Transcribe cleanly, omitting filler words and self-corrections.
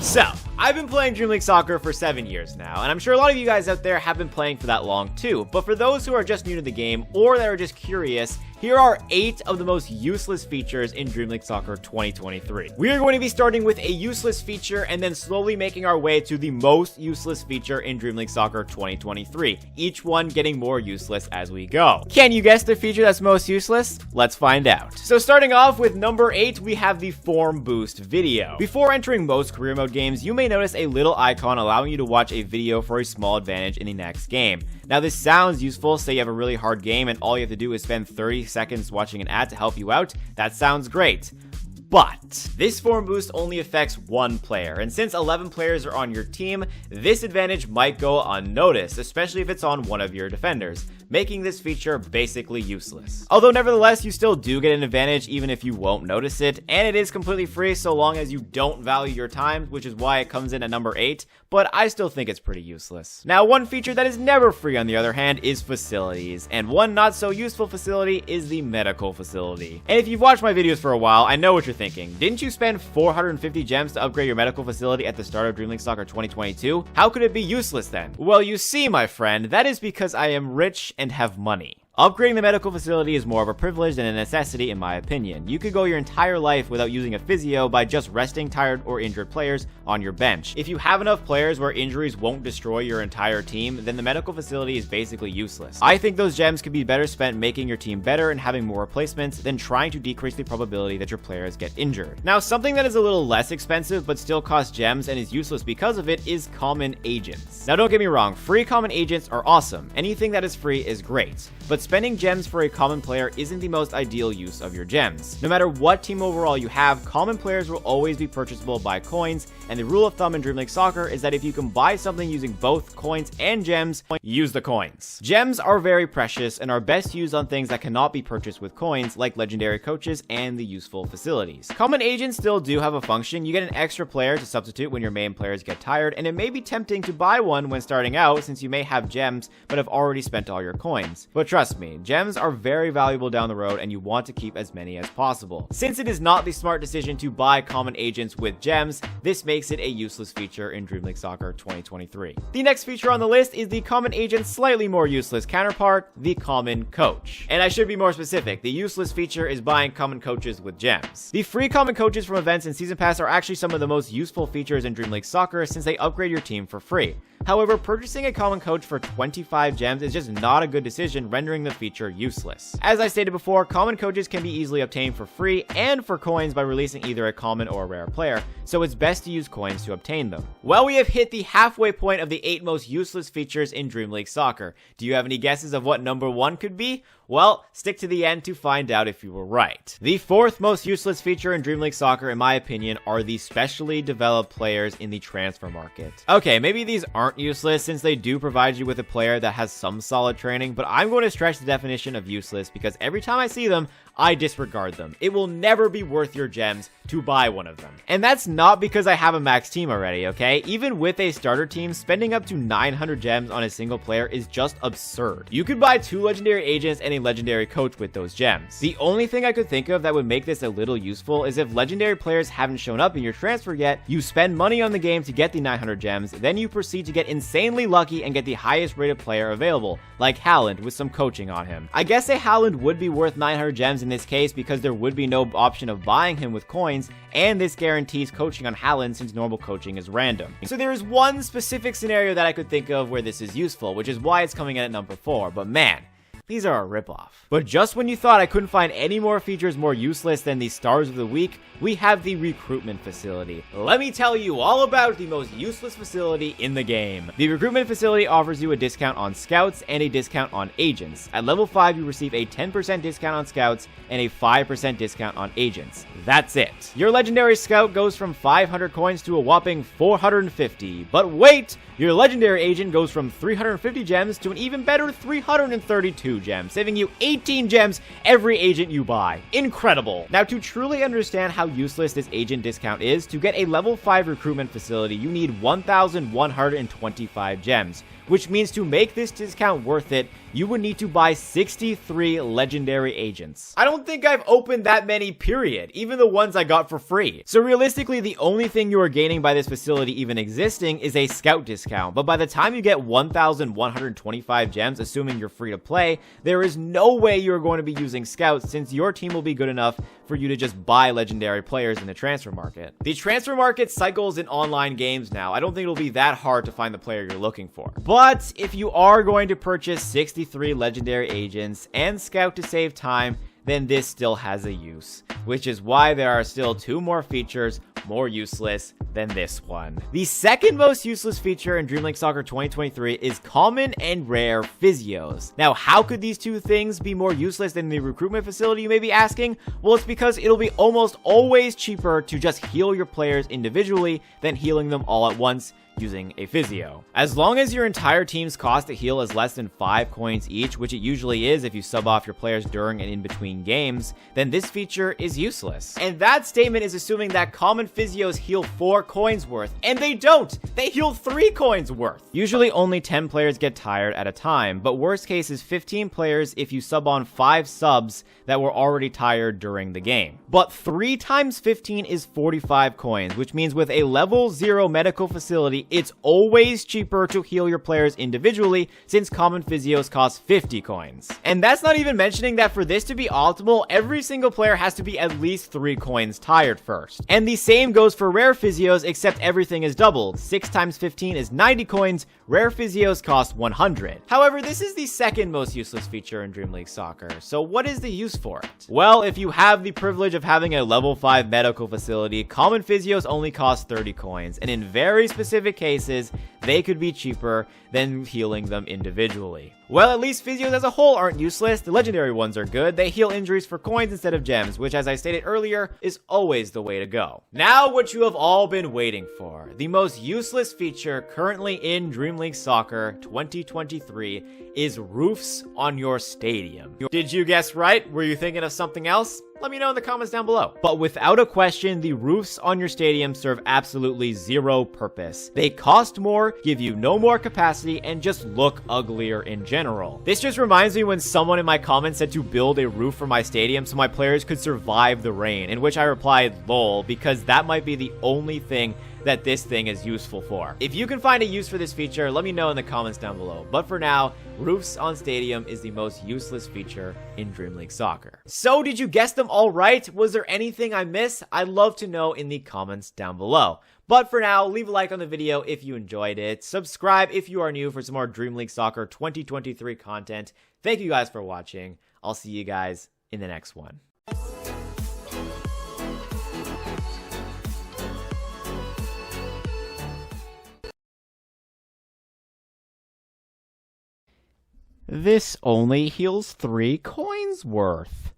So, I've been playing Dream League Soccer for 7 years now, and I'm sure a lot of you guys out there have been playing for that long too, but for those who are just new to the game, or that are just curious, here are 8 of the most useless features in Dream League Soccer 2023. We are going to be starting with a useless feature and then slowly making our way to the most useless feature in Dream League Soccer 2023, each one getting more useless as we go. Can you guess the feature that's most useless? Let's find out. So starting off with number 8, we have the form boost video. Before entering most career mode games, you may notice a little icon allowing you to watch a video for a small advantage in the next game. Now this sounds useful, say you have a really hard game and all you have to do is spend 30 seconds watching an ad to help you out. That sounds great. But this form boost only affects one player, and since 11 players are on your team, this advantage might go unnoticed, especially if it's on one of your defenders, making this feature basically useless. Although nevertheless, you still do get an advantage even if you won't notice it, and it is completely free so long as you don't value your time, which is why it comes in at number 8, but I still think it's pretty useless. Now, one feature that is never free on the other hand is facilities, and one not so useful facility is the medical facility. And if you've watched my videos for a while, I know what you're thinking. Didn't you spend 450 gems to upgrade your medical facility at the start of Dream League Soccer 2022? How could it be useless then? Well, you see, my friend, that is because I am rich and have money. Upgrading the medical facility is more of a privilege than a necessity in my opinion. You could go your entire life without using a physio by just resting tired or injured players on your bench. If you have enough players where injuries won't destroy your entire team, then the medical facility is basically useless. I think those gems could be better spent making your team better and having more replacements than trying to decrease the probability that your players get injured. Now, something that is a little less expensive but still costs gems and is useless because of it is common agents. Now, don't get me wrong, free common agents are awesome. Anything that is free is great. But spending gems for a common player isn't the most ideal use of your gems. No matter what team overall you have, common players will always be purchasable by coins, and the rule of thumb in Dream League Soccer is that if you can buy something using both coins and gems, use the coins. Gems are very precious and are best used on things that cannot be purchased with coins, like legendary coaches and the useful facilities. Common agents still do have a function. You get an extra player to substitute when your main players get tired, and it may be tempting to buy one when starting out since you may have gems but have already spent all your coins. But trust me, gems are very valuable down the road and you want to keep as many as possible. Since it is not the smart decision to buy common agents with gems, this makes it a useless feature in Dream League Soccer 2023. The next feature on the list is the common agent's slightly more useless counterpart, the common coach. And I should be more specific, the useless feature is buying common coaches with gems. The free common coaches from events and season pass are actually some of the most useful features in Dream League Soccer since they upgrade your team for free. However, purchasing a common coach for 25 gems is just not a good decision, rendering the feature useless. As I stated before, common coaches can be easily obtained for free and for coins by releasing either a common or a rare player, so it's best to use coins to obtain them. Well, we have hit the halfway point of the 8 most useless features in Dream League Soccer. Do you have any guesses of what number 1 could be? Well, stick to the end to find out if you were right. The 4th most useless feature in Dream League Soccer, in my opinion, are the specially developed players in the transfer market. Okay, maybe these aren't useless since they do provide you with a player that has some solid training, but I'm going to stretch the definition of useless because every time I see them, I disregard them. It will never be worth your gems to buy one of them. And that's not because I have a max team already, okay? Even with a starter team, spending up to 900 gems on a single player is just absurd. You could buy 2 legendary agents and a legendary coach with those gems. The only thing I could think of that would make this a little useful is if legendary players haven't shown up in your transfer yet, you spend money on the game to get the 900 gems, then you proceed to get insanely lucky and get the highest rated player available, like Haaland with some coaching on him. I guess a Haaland would be worth 900 gems in this case because there would be no option of buying him with coins, and this guarantees coaching on Haaland since normal coaching is random. So there is one specific scenario that I could think of where this is useful, which is why it's coming in at number 4, but man, these are a ripoff. But just when you thought I couldn't find any more features more useless than the stars of the week, we have the recruitment facility. Let me tell you all about the most useless facility in the game. The recruitment facility offers you a discount on scouts and a discount on agents. At level 5, you receive a 10% discount on scouts and a 5% discount on agents. That's it. Your legendary scout goes from 500 coins to a whopping 450. But wait! Your legendary agent goes from 350 gems to an even better 332 gems, saving you 18 gems every agent you buy. Incredible! Now, to truly understand how useless this agent discount is, to get a level 5 recruitment facility, you need 1,125 gems, which means to make this discount worth it, you would need to buy 63 legendary agents. I don't think I've opened that many, period, even the ones I got for free. So realistically, the only thing you are gaining by this facility even existing is a scout discount, but by the time you get 1,125 gems, assuming you're free to play, there is no way you're going to be using scouts since your team will be good enough for you to just buy legendary players in the transfer market. The transfer market cycles in online games now. I don't think it'll be that hard to find the player you're looking for. But if you are going to purchase 63 legendary agents and scout to save time, then this still has a use, which is why there are still 2 more features more useless than this one. The second most useless feature in Dream League Soccer 2023 is common and rare physios. Now, how could these 2 things be more useless than the recruitment facility, you may be asking? Well, it's because it'll be almost always cheaper to just heal your players individually than healing them all at once using a physio. As long as your entire team's cost to heal is less than 5 coins each, which it usually is if you sub off your players during and in between games, then this feature is useless. And that statement is assuming that common physios heal 4 coins worth, and they don't! They heal 3 coins worth! Usually only 10 players get tired at a time, but worst case is 15 players if you sub on 5 subs that were already tired during the game. But 3 times 15 is 45 coins, which means with a level 0 medical facility, it's always cheaper to heal your players individually since common physios cost 50 coins. And that's not even mentioning that for this to be optimal, every single player has to be at least 3 coins tired first. And the same goes for rare physios, except everything is doubled. 6 times 15 is 90 coins, rare physios cost 100. However, this is the second most useless feature in Dream League Soccer, so what is the use for it? Well, if you have the privilege of having a level 5 medical facility, common physios only cost 30 coins, and in very specific cases, they could be cheaper than healing them individually. Well, at least physios as a whole aren't useless. The legendary ones are good. They heal injuries for coins instead of gems, which, as I stated earlier, is always the way to go. Now, what you have all been waiting for. The most useless feature currently in Dream League Soccer 2023 is roofs on your stadium. Did you guess right? Were you thinking of something else? Let me know in the comments down below. But without a question, the roofs on your stadium serve absolutely zero purpose. They cost more, give you no more capacity, and just look uglier in general. This just reminds me when someone in my comments said to build a roof for my stadium so my players could survive the rain, in which I replied, lol, because that might be the only thing that this thing is useful for. If you can find a use for this feature, let me know in the comments down below. But for now, roofs on stadium is the most useless feature in Dream League Soccer. So did you guess them all right? Was there anything I missed? I'd love to know in the comments down below. But for now, leave a like on the video if you enjoyed it. Subscribe if you are new for some more Dream League Soccer 2023 content. Thank you guys for watching. I'll see you guys in the next one. This only heals 3 coins worth.